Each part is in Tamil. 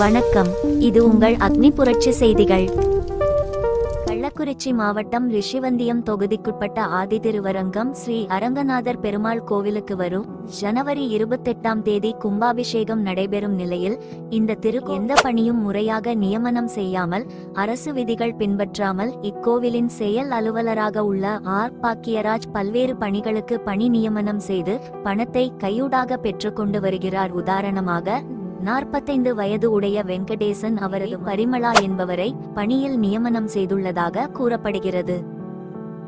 வணக்கம். இது உங்கள் அக்னி புரட்சி செய்திகள். கள்ளக்குறிச்சி மாவட்டம் ரிஷிவந்தியம் தொகுதிக்குட்பட்ட ஆதிதிருவரங்கம் ஸ்ரீ அரங்கநாதர் பெருமாள் கோவிலுக்கு வரும் ஜனவரி 28ஆம் தேதி கும்பாபிஷேகம் நடைபெறும் நிலையில் இந்த எந்த பணியும் முறையாக நியமனம் செய்யாமல், அரசு விதிகள் பின்பற்றாமல் இக்கோவிலின் செயல் அலுவலராக உள்ள ஆர் பாக்கியராஜ் பல்வேறு பணிகளுக்கு பணி நியமனம் செய்து பணத்தை கையூடாக பெற்றுக்கொண்டு வருகிறார். உதாரணமாக 45 வயது உடைய வெங்கடேசன் அவரது பரிமளா என்பவரை பணியில் நியமனம் செய்துள்ளதாக கூறப்படுகிறது.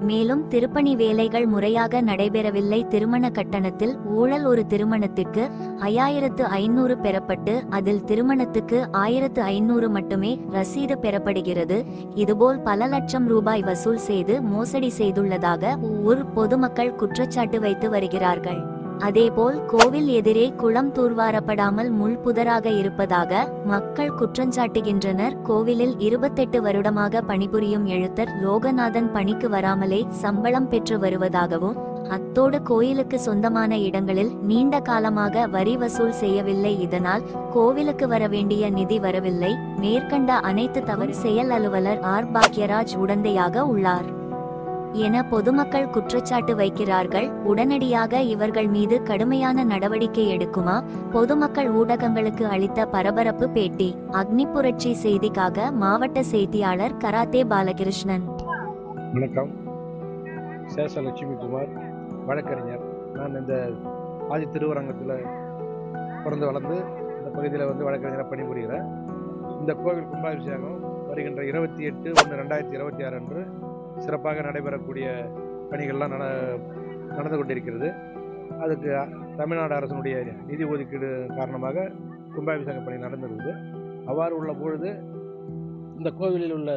மேலும் திருப்பணி வேலைகள் முறையாக நடைபெறவில்லை. திருமண கட்டணத்தில் ஊழல். ஒரு திருமணத்திற்கு 5500 பெறப்பட்டு அதில் திருமணத்துக்கு 1500 மட்டுமே ரசீது பெறப்படுகிறது. இதுபோல் பல லட்சம் ரூபாய் வசூல் செய்து மோசடி செய்துள்ளதாக ஊர் பொதுமக்கள் குற்றச்சாட்டு வைத்து வருகிறார்கள். அதேபோல் கோவில் எதிரே குளம் தூர்வாரப்படாமல் முள் புதராக இருப்பதாக மக்கள் குற்றஞ்சாட்டுகின்றனர். கோவிலில் 28 வருடமாக பணிபுரியும் எழுத்தர் லோகநாதன் பணிக்கு வராமலே சம்பளம் பெற்று வருவதாகவும், அத்தோடு கோயிலுக்கு சொந்தமான இடங்களில் நீண்ட காலமாக வரி வசூல் செய்யவில்லை. இதனால் கோவிலுக்கு வர வேண்டிய நிதி வரவில்லை. மேற்கண்ட அனைத்து தவறு செயல் அலுவலர் ஆர் பாக்கியராஜ் உடந்தையாக உள்ளார் என பொதுமக்கள் குற்றச்சாட்டு வைக்கிறார்கள். உடனடியாக இவர்கள் மீது கடுமையான நடவடிக்கை எடுக்குமா? பொதுமக்கள் ஊடகங்களுக்கு அளித்த பரபரப்பு பேட்டி. அக்னி புரட்சி செய்திக்காக மாவட்ட செய்தியாளர் கராத்தே பாலகிருஷ்ணன். வணக்கம். சேஷலட்சுமி குமார், வழக்கறிஞர். நான் இந்த ஆதி திருவரங்கத்தில் பிறந்து வளர்ந்து இந்த பகுதியில் வழக்கறிஞராக பணிபுரிகிறேன். இந்த கோவில் கும்பாபிஷேகம் வருகின்ற 28/1/2026 அன்று சிறப்பாக நடைபெறக்கூடிய பணிகள்லாம் நடந்து கொண்டிருக்கிறது. அதுக்கு தமிழ்நாடு அரசினுடைய நிதி ஒதுக்கீடு காரணமாக கும்பாபிஷேக பணி நடந்திருக்குது. அவ்வாறு உள்ள பொழுது இந்த கோவிலில் உள்ள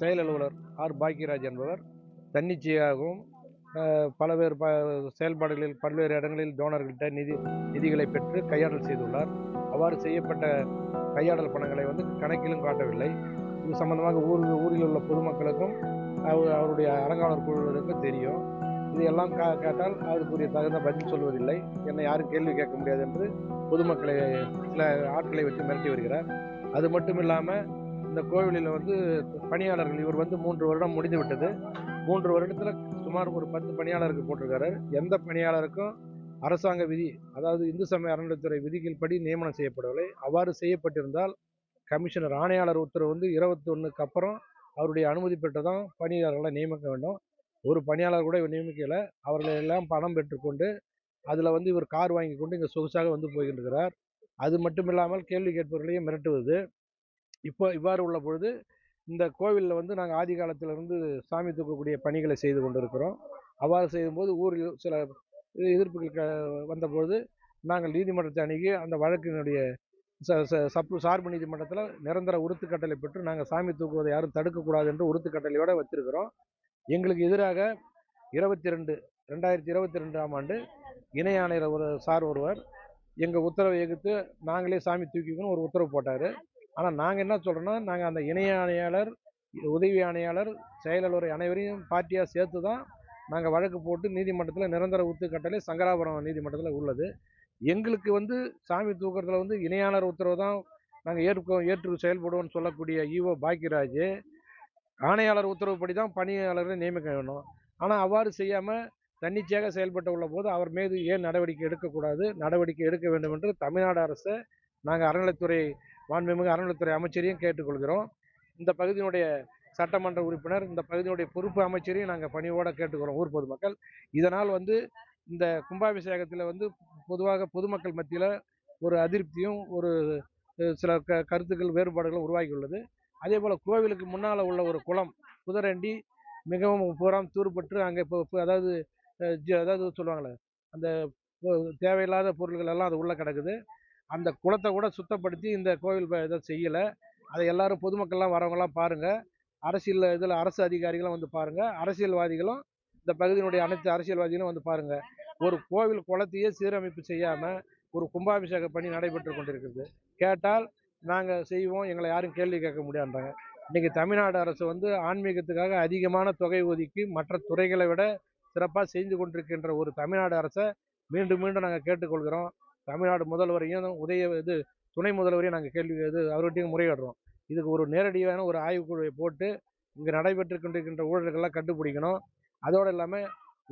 செயல் அலுவலர் ஆர் பாக்கியராஜ் என்பவர் தன்னிச்சையாகவும் பல்வேறு செயல்பாடுகளில் பல்வேறு இடங்களில் டோனர்கள்ட்ட நிதிகளை பெற்று கையாடல் செய்துள்ளார். அவ்வாறு செய்யப்பட்ட கையாடல் பணங்களை கணக்கிலும் காட்டவில்லை. இது சம்பந்தமாக ஊரில் உள்ள பொதுமக்களுக்கும் அவருடைய அறங்காவலர் குழுவினருக்கும் தெரியும். இதையெல்லாம் கேட்டால் அதுக்குரிய தகுந்த பதில் சொல்வதில்லை. என்னை யாரும் கேள்வி கேட்க முடியாது என்று பொதுமக்களை சில ஆட்களை வச்சு மிரட்டி வருகிறார். அது மட்டும் இல்லாமல் இந்த கோவிலில் பணியாளர்கள் இவர் 3 வருடம் முடிந்து விட்டது. 3 வருடத்தில் சுமார் ஒரு 10 பணியாளருக்கு போட்டிருக்காரு. எந்த பணியாளருக்கும் அரசாங்க விதி, அதாவது இந்து சமய அறநிலையத்துறை விதிகள் படி நியமனம் செய்யப்படவில்லை. அவ்வாறு செய்யப்பட்டிருந்தால் கமிஷனர் ஆணையாளர் உத்தரவு 21க்கு அப்புறம் அவருடைய அனுமதி பெற்று தான் பணியாளர்களை நியமிக்க வேண்டும். ஒரு பணியாளர் கூட இவர் நியமிக்கலை. அவர்கள் எல்லாம் பணம் பெற்றுக்கொண்டு அதில் இவர் கார் வாங்கி கொண்டு இங்கே சொகுசாக போகின்றார். அது மட்டும் இல்லாமல் கேள்வி கேட்பவர்களையும் மிரட்டுவது. இப்போ இவ்வாறு உள்ள பொழுது இந்த கோவிலில் நாங்கள் ஆதி காலத்திலிருந்து சாமி தூக்கக்கூடிய பணிகளை செய்து கொண்டிருக்கிறோம். அவ்வாறு செய்யும்போது ஊரில் சில எதிர்ப்புகள் வந்தபொழுது நாங்கள் நீதிமன்றத்தை அணுகி அந்த வழக்கினுடைய சார்பு நீதிமன்றத்தில் நிரந்தர உறுத்து கட்டளை பெற்று நாங்கள் சாமி தூக்குவதை யாரும் தடுக்கக்கூடாது என்று உறுத்து கட்டளையோடு வச்சிருக்கிறோம். எங்களுக்கு எதிராக 2022ஆம் ஆண்டு இணை ஆணையர் ஒருவர் எங்கள் உத்தரவை எதிர்த்து நாங்களே சாமி தூக்கிக்கணும் ஒரு உத்தரவு போட்டார். ஆனால் நாங்கள் என்ன சொல்கிறோன்னா, நாங்கள் அந்த இணை ஆணையாளர், உதவி ஆணையாளர், செயலாளர் அனைவரையும் பார்ட்டியாக சேர்த்து தான் நாங்கள் வழக்கு போட்டு நீதிமன்றத்தில் நிரந்தர உறுத்து கட்டளை சங்கராபுரம் நீதிமன்றத்தில் உள்ளது. எங்களுக்கு சாமி தூக்கிறதுல இணையாளர் உத்தரவு தான் நாங்கள் ஏற்று செயல்படுவோம்னு சொல்லக்கூடிய ஈஓ பாக்கியராஜ் ஆணையாளர் உத்தரவுப்படி தான் பணியாளர்களை நியமிக்க வேணும். ஆனால் அவ்வாறு செய்யாமல் தன்னிச்சையாக செயல்பட்டு உள்ள போது அவர் மீது ஏன் நடவடிக்கை எடுக்கக்கூடாது, நடவடிக்கை எடுக்க வேண்டும் என்று தமிழ்நாடு அரசை நாங்கள் மாண்புமிகு அறநிலையத்துறை அமைச்சரையும் கேட்டுக்கொள்கிறோம். இந்த பகுதியினுடைய சட்டமன்ற உறுப்பினர், இந்த பகுதியினுடைய பொறுப்பு அமைச்சரையும் நாங்கள் பணியோடு கேட்டுக்கிறோம். ஊர் பொதுமக்கள் இதனால் இந்த கும்பாபிஷேகத்தில் பொதுவாக பொதுமக்கள் மத்தியில் ஒரு அதிருப்தியும் ஒரு சில கருத்துக்கள் வேறுபாடுகளும் உருவாகியுள்ளது. அதே போல் கோவிலுக்கு முன்னால் உள்ள ஒரு குளம் புதரண்டி மிகவும் பூராம் தூர்பட்டு அங்கே இப்போ அதாவது சொல்லுவாங்களே அந்த தேவையில்லாத பொருள்கள் எல்லாம் அது உள்ளே கிடக்குது. அந்த குளத்தை கூட சுத்தப்படுத்தி இந்த கோவில் இதை செய்யலை. அதை எல்லாரும் பொதுமக்கள்லாம் வரவங்களாம் பாருங்கள். இதில் அரசு அதிகாரிகளும் பாருங்கள். அரசியல்வாதிகளும் இந்த பகுதியினுடைய அனைத்து அரசியல்வாதிகளும் பாருங்கள். ஒரு கோவில் குளத்தையே சீரமைப்பு செய்யாமல் ஒரு கும்பாபிஷேக பணி நடைபெற்று கொண்டிருக்கிறது. கேட்டால் நாங்கள் செய்வோம், எங்களை யாரும் கேள்வி கேட்க முடியாதுன்றாங்க. இன்றைக்கி தமிழ்நாடு அரசு ஆன்மீகத்துக்காக அதிகமான தொகை ஒதுக்கி மற்ற துறைகளை விட சிறப்பாக செய்து கொண்டிருக்கின்ற ஒரு தமிழ்நாடு அரசை மீண்டும் நாங்கள் கேட்டுக்கொள்கிறோம். தமிழ்நாடு முதல்வரையும் துணை முதல்வரையும் நாங்கள் கேள்வி அவர்கிட்டையும் முறையிடுறோம். இதுக்கு ஒரு நேரடியான ஒரு ஆய்வுக்குழுவை போட்டு இங்கே நடைபெற்று கொண்டிருக்கின்ற ஊழல்கள்லாம் கண்டுபிடிக்கணும். அதோடு இல்லாமல்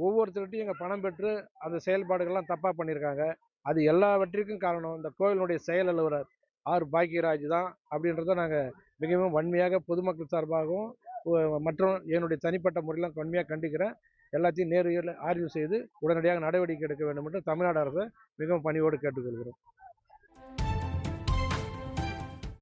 ஒவ்வொருத்தர்கிட்டையும் இங்கே பணம் பெற்று அந்த செயல்பாடுகள்லாம் தப்பாக பண்ணியிருக்காங்க. அது எல்லாவற்றிற்கும் காரணம் இந்த கோவிலுடைய செயல் அலுவலர் ஆர் பாக்கியராஜ் தான் அப்படின்றத நாங்கள் மிகவும் வன்மையாக பொதுமக்கள் சார்பாகவும் மற்றும் என்னுடைய தனிப்பட்ட முறையிலும் வன்மையாக கண்டிக்கிறேன். எல்லாத்தையும் நேரில் ஆய்வு செய்து உடனடியாக நடவடிக்கை எடுக்க வேண்டும் என்று தமிழ்நாடு அரசை மிகவும் பணிவோடு கேட்டுக்கொள்கிறோம்.